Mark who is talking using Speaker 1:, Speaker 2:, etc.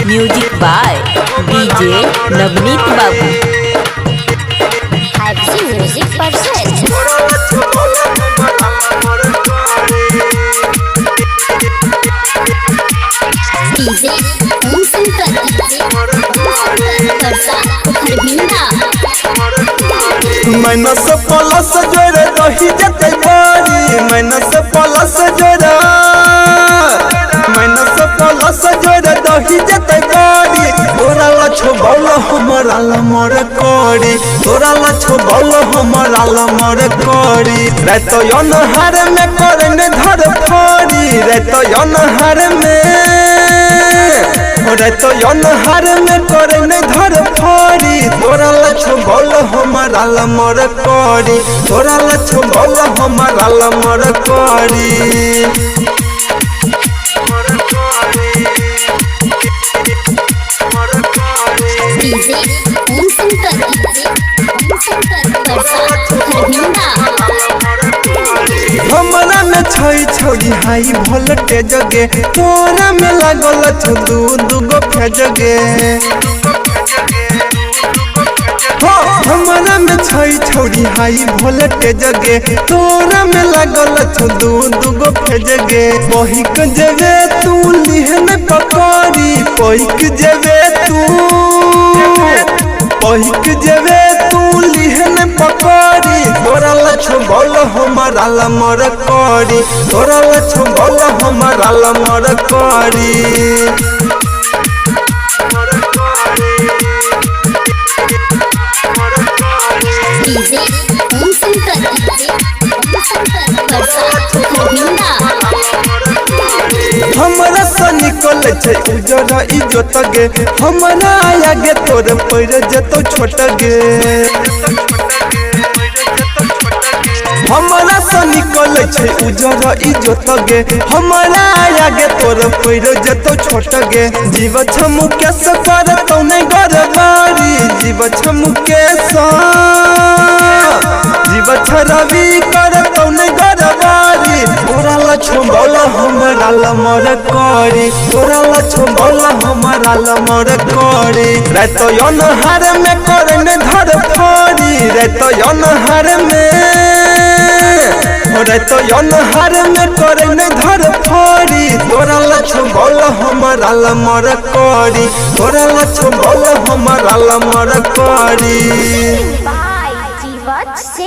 Speaker 1: Music by DJ Navneet बाबू।
Speaker 2: Music perfect. DJ ओम Shankar
Speaker 3: minus plus जोड़े दही जते बारी माइनस प्लस जोड़ा माइनस प्लस जोड़े दही जते बारी तोरा लछो बोल हमरा लमर करी तोरा लछो बोल हमरा लमर करी रात अनहार में करने धर फरी रात अनहार में रात अनहार में करने धर फरी तोरा लछो बोल हमरा लमर करी तोरा लछो बोल हमरा लमर करी।
Speaker 2: डीजे ओम शंकर
Speaker 3: हमरा में छई छौरी हाई वोल्टेज गे तोरा में लागल छ दू गो फेज गे हमरा में छई छौरी हाई वोल्टेज गे तोरा में लागल छ दू गो फेज गे पहिक जेबे तू लिहन पकड़ी पहिक जेबे तू लिहन पकड़ी तोरा लछो बोल हमरा लमर करी तोरा लछो बोल हमरा लमर करी।
Speaker 2: डीजे ओम शंकर
Speaker 3: हमरा से निकल छै उजरा इज्जत गे हमरा आगे तोर पैर जतो छोट गे हमरा से निकल छै उजरा इज्जत गे हमरा आगे तोर पैर जतो छोट गे जीव छमु के सफर तौने गरबारी जीव छमु के जीव छरवी कर तौने गरबारी तोरा लछो बोल हमरा लमर करी तोरा लछो बोल हमरा लमर करी रात अनहार में करने धर फरी रात अनहार में करने धर फरी तोरा लछो बोल हमरा लमर करी तोरा लछो बोल हमरा लमर करी।
Speaker 2: जीवत से